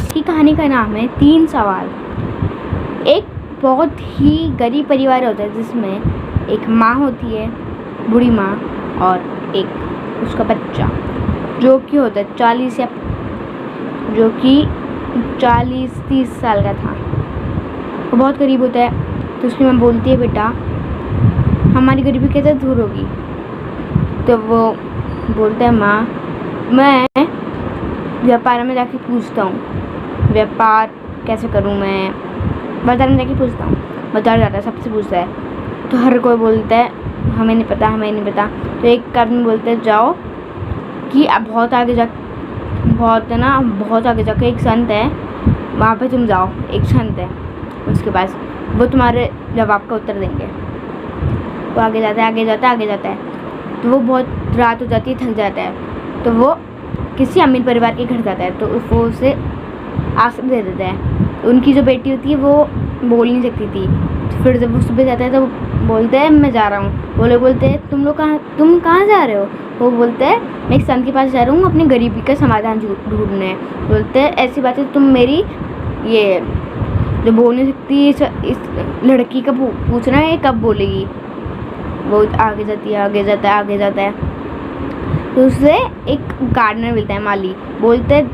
इसकी कहानी का नाम है 3 सवाल। एक बहुत ही गरीब परिवार होता है जिसमें एक माँ होती है, बूढ़ी माँ, और एक उसका बच्चा जो कि होता है 40-30 साल का था। वो बहुत गरीब होता है। तो उसकी माँ बोलती है, बेटा हमारी गरीबी कैसे दूर होगी? तो वो बोलता है, माँ मैं व्यापार में जाके पूछता हूँ, व्यापार कैसे करूँ, मैं बाजार में जाके पूछता हूँ। बाजार जाता है, सबसे पूछता है, तो हर कोई बोलता है हमें नहीं पता, हमें नहीं पता। तो एक आदमी बोलता है, जाओ कि अब बहुत आगे जाके एक संत है, वहाँ पे तुम जाओ। एक संत है उसके पास, वो तुम्हारे जवाब का उत्तर देंगे। वो आगे जाता है। तो वो बहुत रात हो जाती है, थक जाता है, तो वो किसी अमीर परिवार के घर जाता है। तो वो उसे आश्रय दे देता है। उनकी जो बेटी होती है वो बोल नहीं सकती थी। तो फिर जब वो सुबह जाता है तो बोलते हैं, मैं जा रहा हूँ। वो लोग बोलते हैं, तुम कहाँ जा रहे हो? वो बोलते हैं, मैं एक संत के पास जा रहा हूँ अपनी गरीबी का समाधान ढूंढने। बोलते हैं, ऐसी बात है, तुम मेरी ये जो बोल नहीं सकती इस लड़की का पूछना है, कब बोलेगी? वो आगे जाता है। तो उससे एक गार्डनर मिलता है, माली। बोलते हैं,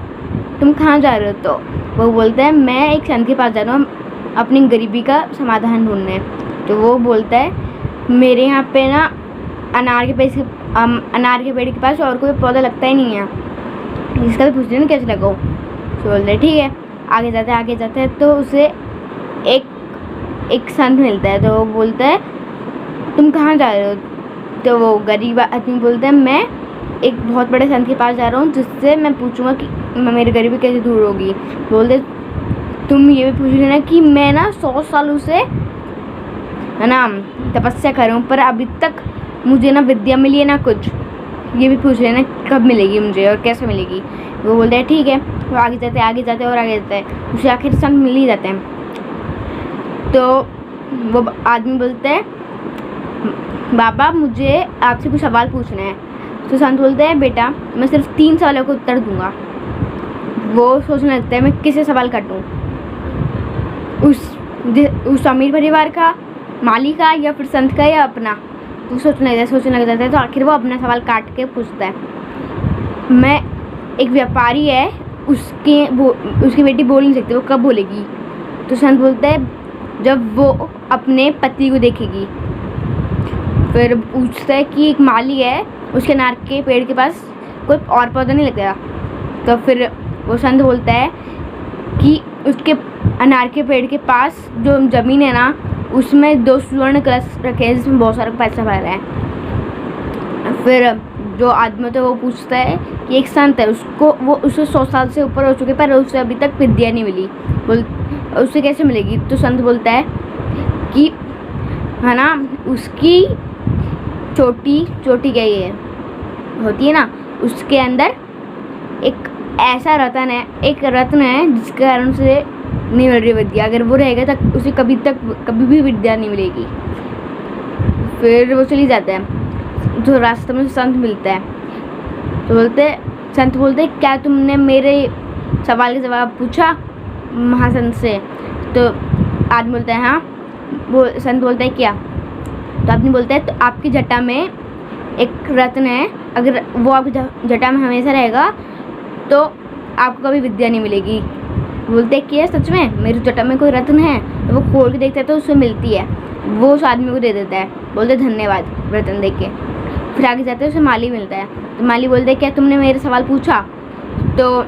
तुम कहाँ जा रहे हो? तो वो बोलता है, मैं एक संत के पास जा रहा हूँ अपनी गरीबी का समाधान ढूंढने। तो वो बोलता है, मेरे यहाँ पे ना अनार के पेड़ के पास और कोई पौधा लगता ही नहीं है, इसका भी पूछ रहे ना कैसे लगाओ। तो बोलते हैं, ठीक है। आगे जाते हैं तो उसे एक संत मिलता है। तो वो बोलता है, तुम कहाँ जा रहे हो? तो वो गरीब आदमी बोलता है, मैं एक बहुत बड़े संत के पास जा रहा हूँ जिससे मैं पूछूंगा कि मेरी गरीबी कैसे दूर होगी। बोलते, तुम ये भी पूछ लेना कि मैं ना 100 सालों से है ना तपस्या कर रहा हूँ, पर अभी तक मुझे ना विद्या मिली है ना कुछ। ये भी पूछ लेना कब मिलेगी मुझे और कैसे मिलेगी। वो बोलते हैं, ठीक है। वो आगे जाते हैं। उसे आखिर संत मिल ही जाते हैं। तो वो आदमी बोलते हैं, बाबा मुझे आपसे कुछ सवाल पूछना है। तो संत बोलते हैं, बेटा मैं सिर्फ 3 सवालों का उत्तर दूंगा। वो सोचने लगता है, मैं किसे सवाल काटूं, उस अमीर परिवार का, माली का, या फिर संत का, या अपना? तो सोचने लग जाता है। तो आखिर वो अपना सवाल काट के पूछता है, मैं एक व्यापारी है, उसकी बेटी बोल नहीं सकती, वो कब बोलेगी? तो संत बोलता है, जब वो अपने पति को देखेगी। फिर पूछता है कि एक माली है, उसके अनार के पेड़ के पास कोई और पौधा नहीं लगेगा। तो फिर वो संत बोलता है कि उसके अनार के पेड़ के पास जो ज़मीन है ना, उसमें 2 स्वर्ण कलश रखे हैं जिसमें बहुत सारा पैसा भरा है। फिर जो आदमी तो वो पूछता है कि एक संत है, उसे 100 साल से ऊपर हो चुके, पर उसे अभी तक विद्या नहीं मिली, उसे कैसे मिलेगी? तो संत बोलता है कि है ना, उसकी चोटी क्या ये होती है ना, उसके अंदर एक ऐसा रत्न है जिसके कारण उसे नहीं मिल रही विद्या। अगर वो रहेगा तो उसे कभी भी विद्या नहीं मिलेगी। फिर वो चली जाता है। जो रास्ते में संत मिलता है, तो संत बोलते हैं, क्या तुमने मेरे सवाल का जवाब पूछा महासंत से? तो आदमी बोलता है, हाँ। वो संत बोलता है, क्या? तो आदमी बोलता है, तो आपकी जटा में एक रत्न है, अगर वो आपकी जटा में हमेशा रहेगा तो आपको कभी विद्या नहीं मिलेगी। बोलते हैं, क्या सच में मेरी जटा में कोई रत्न है? तो वो खोल के देखता है तो उससे मिलती है। वो उस आदमी को दे देता है, बोलते धन्यवाद रत्न देख के। फिर आगे जाते हैं, उसे माली मिलता है। तो माली बोलते हैं, क्या तुमने मेरे सवाल पूछा? तो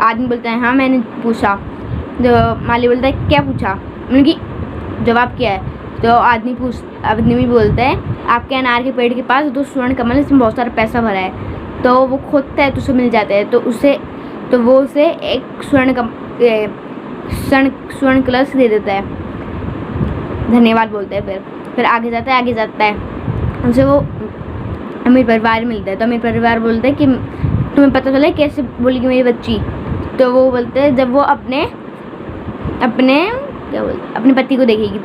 आदमी बोलता है, हाँ मैंने पूछा। तो माली बोलता है, क्या पूछा? उनकी जवाब क्या है? तो आदमी भी बोलता है, आपके अनार के पेड़ के पास 2 स्वर्ण कमल, इसमें बहुत सारा पैसा भरा है। तो वो खोदता है तो उसे मिल जाता है। तो वो उसे एक स्वर्ण कलश दे देता है, धन्यवाद बोलता है। फिर आगे जाता है, उसे वो अमीर परिवार मिलता है। तो अमीर परिवार बोलता है कि तुम्हें पता चला कैसे बोलेगी मेरी बच्ची? तो वो बोलते हैं, जब वो अपने पति को देखेगी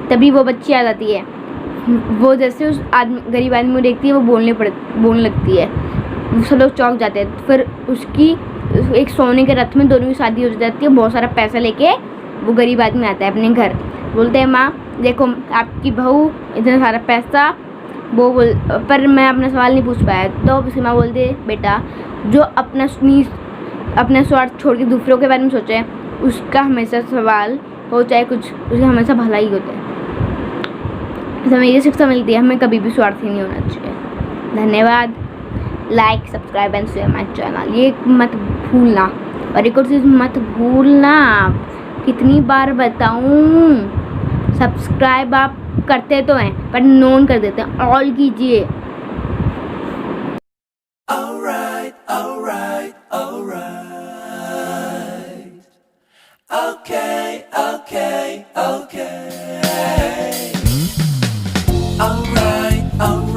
तभी वो बच्ची आ जाती है। वो जैसे उस गरीब आदमी को देखती है, वो बोलने लगती है। सब लोग चौंक जाते हैं। फिर एक सोने के रथ में दोनों की शादी हो जाती है। बहुत सारा पैसा लेके वो गरीब आदमी आता है अपने घर, बोलते हैं माँ देखो आपकी बहू इतना सारा पैसा, वो बोल पर मैं अपना सवाल नहीं पूछ पाया। तो उसकी माँ बोलती है बेटा जो अपना स्वार्थ छोड़ के दूसरों के बारे में सोचे उसका हमेशा सवाल हो चाहे कुछ, उसका हमेशा भला ही होता है। हमें ये शिक्षा मिलती है हमें कभी भी स्वार्थी नहीं होना चाहिए। धन्यवाद। Like subscribe and share my channel, ये मत भूलना। और एक और चीज़ मत भूलना, कितनी बार बताऊँ, सब्सक्राइब आप करते तो हैं पर नोन कर देते हैं, ऑल कीजिए।